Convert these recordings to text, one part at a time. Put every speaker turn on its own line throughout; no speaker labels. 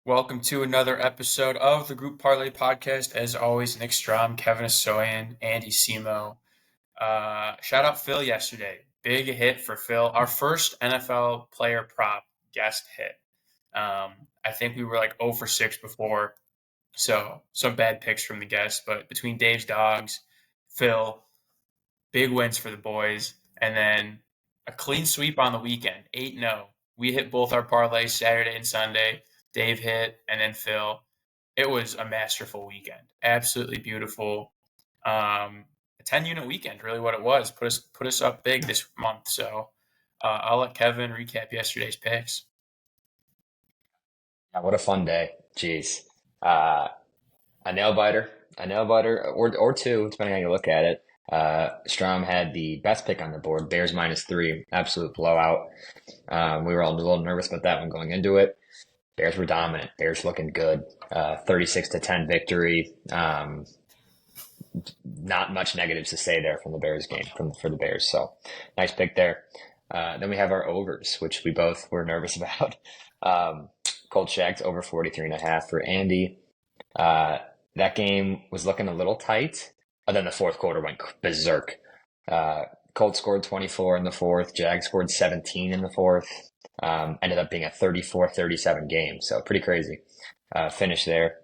Welcome to another episode of the Group Parlay podcast. As always, Nick Strom, Kevin Asoyan, Andy Semo. Shout out Phil yesterday. Big hit for Phil. Our first NFL player prop guest hit. I think we were like 0 for 6 before, so some bad picks from the guests. But between Dave's dogs, Phil, big wins for the boys, and then a clean sweep on the weekend, 8-0. We hit both our parlays Saturday and Sunday. Dave hit, and then Phil. It was a masterful weekend. Absolutely beautiful. A 10-unit weekend, really what it was. Put us up big this month. So I'll let Kevin recap yesterday's picks.
Yeah, what a fun day. Jeez. Uh, a nail biter, or two, depending on how you look at it. Strom had the best pick on the board, Bears -3, absolute blowout. We were all a little nervous about that one going into it. Bears were dominant. Bears looking good. 36-10 victory. Not much negatives to say there from the Bears game for the Bears. So nice pick there. Then we have our overs, which we both were nervous about. Colts Jags over 43.5 for Andy. That game was looking a little tight, but then the fourth quarter went berserk. Colts scored 24 in the fourth. Jags scored 17 in the fourth. Ended up being a 34-37 game, so pretty crazy finish there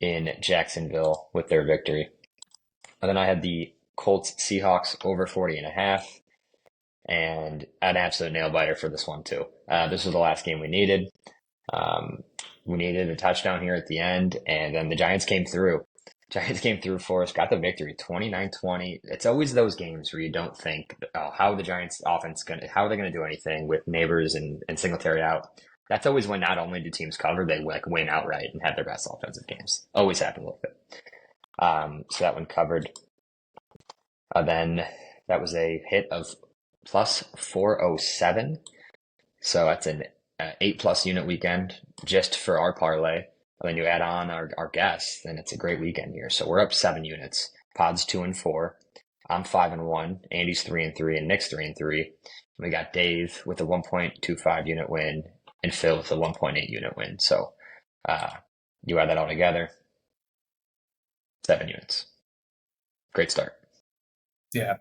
in Jacksonville with their victory. And then I had the Colts Seahawks over 40.5, and an absolute nail biter for this one too. This was the last game we needed. We needed a touchdown here at the end, and then the Giants came through. Giants came through for us, got the victory, 29-20. It's always those games where you don't think, oh, how are the Giants offense how are they going to do anything with Neighbors and Singletary out? That's always when not only do teams cover, they like win outright and have their best offensive games. Always happen with it. So that one covered. Then that was a hit of plus 407. So that's an 8+ unit weekend just for our parlay. And then you add on our guests, then it's a great weekend here. So we're up 7 units. Pod's 2-4. I'm 5-1. Andy's 3-3, and Nick's 3-3. We got Dave with a 1.25 unit win, and Phil with a 1.8 unit win. So you add that all together, 7 units. Great start.
Yeah.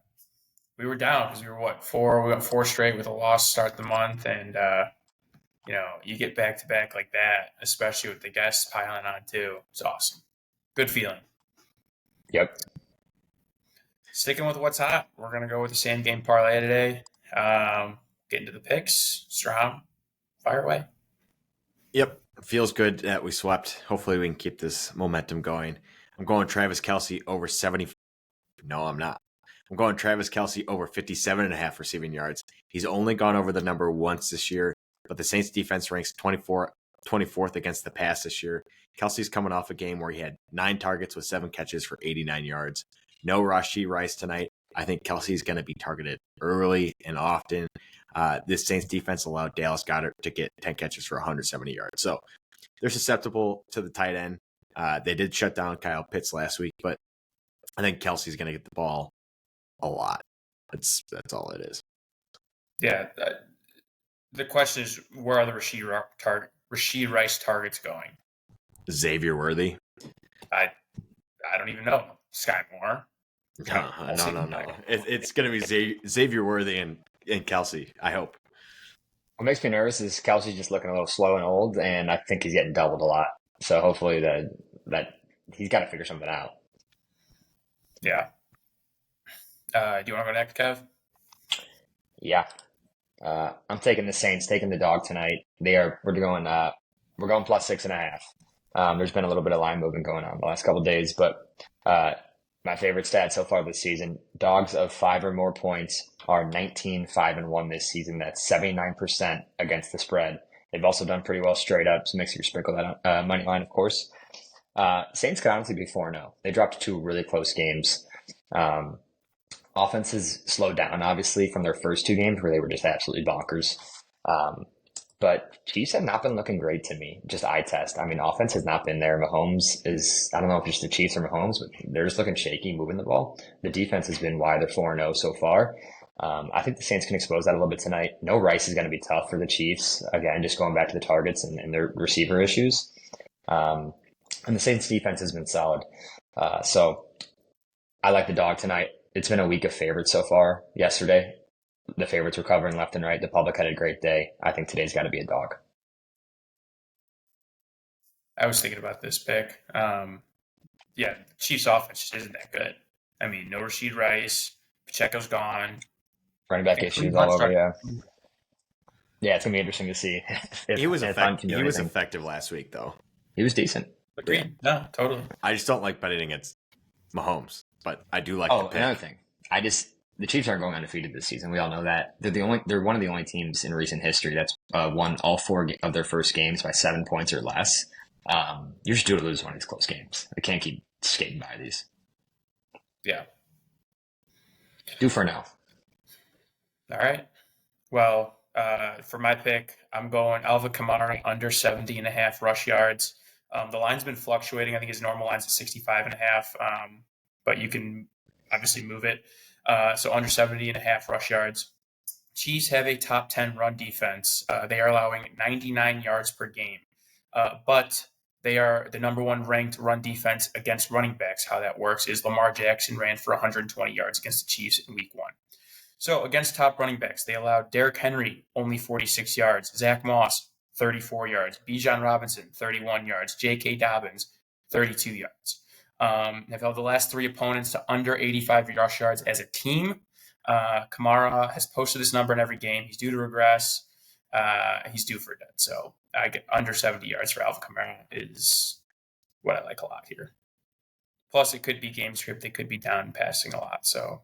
We were down because we were, 4? We went 4 straight with a loss to start the month, and you get back to back like that, especially with the guests piling on too. It's awesome. Good feeling.
Yep.
Sticking with what's hot, we're going to go with the same game parlay today. Get into the picks. Strom, fire away.
Yep. Feels good that we swept. Hopefully we can keep this momentum going. I'm going Travis Kelce over 70. No, I'm not. I'm going Travis Kelce over 57.5 receiving yards. He's only gone over the number once this year, but the Saints defense ranks 24th against the pass this year. Kelce's coming off a game where he had 9 targets with 7 catches for 89 yards. No Rashee Rice tonight. I think Kelce's going to be targeted early and often. This Saints defense allowed Dallas Goedert to get 10 catches for 170 yards. So they're susceptible to the tight end. They did shut down Kyle Pitts last week, but I think Kelce's going to get the ball a lot. That's all it is.
Yeah. The question is, where are the Rashee Rice targets going?
Xavier Worthy.
I don't even know. Sky Moore.
No. It's going to be Xavier Worthy and Kelce, I hope.
What makes me nervous is Kelsey's just looking a little slow and old, and I think he's getting doubled a lot. So hopefully that he's got to figure something out.
Yeah. Do you want to go next, Kev?
Yeah. I'm taking the Saints, taking the dog tonight. We're going +6.5. There's been a little bit of line movement going on the last couple of days, but my favorite stat so far this season, dogs of 5 or more points are 19-5-1 this season. That's 79% against the spread. They've also done pretty well straight up, so make sure you sprinkle that on money line, of course. Saints could honestly be 4-0. They dropped 2 really close games. Offense has slowed down, obviously, from their first 2 games where they were just absolutely bonkers. But Chiefs have not been looking great to me. Just eye test. I mean, offense has not been there. Mahomes is, I don't know if it's the Chiefs or Mahomes, but they're just looking shaky moving the ball. The defense has been why they're 4-0 so far. I think the Saints can expose that a little bit tonight. No Rice is going to be tough for the Chiefs. Again, just going back to the targets and their receiver issues. And the Saints defense has been solid. So I like the dog tonight. It's been a week of favorites so far. Yesterday, the favorites were covering left and right. The public had a great day. I think today's got to be a dog.
I was thinking about this pick. Yeah, Chiefs offense just isn't that good. I mean, no Rashid Rice. Pacheco's gone.
Running back issues all over, yeah. Yeah, it's going to be interesting to see.
He was effective last week, though.
He was decent.
Agreed. No, totally.
I just don't like betting against Mahomes, but I do like the pick.
Another thing. The Chiefs aren't going undefeated this season. We all know that. They're one of the only teams in recent history that's won all 4 of their first games by 7 points or less. You're just due to lose one of these close games. They can't keep skating by these.
Yeah.
Do for now.
All right. Well, for my pick, I'm going Alvin Kamara under 70.5 rush yards. The line's been fluctuating. I think his normal line's at 65.5, but you can obviously move it. So under 70.5 rush yards. Chiefs have a top 10 run defense. They are allowing 99 yards per game, but they are the number 1 ranked run defense against running backs. How that works is Lamar Jackson ran for 120 yards against the Chiefs in week 1. So against top running backs, they allowed Derrick Henry only 46 yards, Zach Moss 34 yards, Bijan Robinson 31 yards, J.K. Dobbins 32 yards. They've held the last 3 opponents to under 85 rush yards as a team. Kamara has posted this number in every game. He's due to regress. He's due for a dead. So I get under 70 yards for Alvin Kamara is what I like a lot here. Plus, it could be game script. They could be down passing a lot. So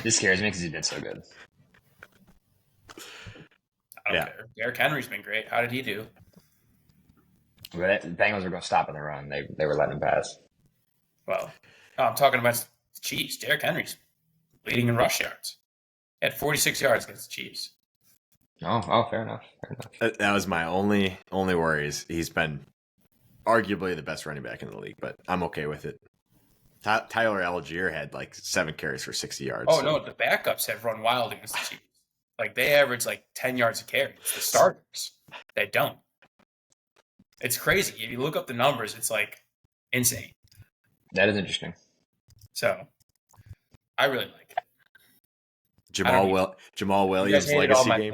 this scares me because he did so good.
I don't care. Derrick Henry's been great. How did he do?
The Bengals were going to stop in the run. They were letting him pass.
Well, I'm talking about the Chiefs. Derrick Henry's leading in rush yards. He had 46 yards against the Chiefs.
Oh, fair enough.
That was my only worries. He's been arguably the best running back in the league, but I'm okay with it. Tyler Algier had like 7 carries for 60 yards.
Oh, no, the backups have run wild against the Chiefs. Like, they average like 10 yards a carry. It's the starters. They don't. It's crazy. If you look up the numbers, it's like insane.
That is interesting.
So, I really like it.
Jamal Williams legacy game.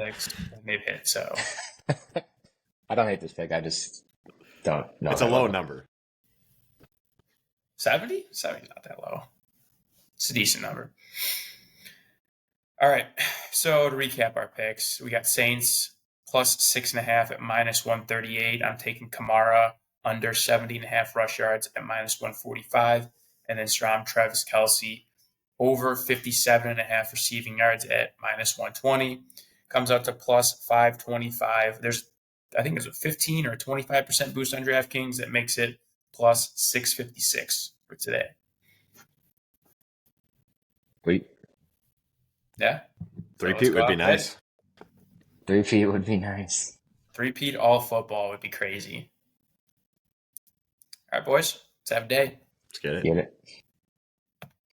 They've hit, so.
I don't hate this pick. I just don't know.
It's a low number.
70? 70 is not that low. It's a decent number. All right. So to recap our picks, we got Saints plus 6.5 at minus 138. I'm taking Kamara under 70.5 rush yards at minus 145. And then Strom Travis Kelce over 57.5 receiving yards at minus 120. Comes out to plus 525. I think there's a 15 or 25% boost on DraftKings that makes it plus 656 for today.
Sweet.
Yeah.
3-peat would be nice.
3-peat would be nice.
3-peat all football would be crazy. All right, boys. Let's have a day.
Let's get it.
Get it.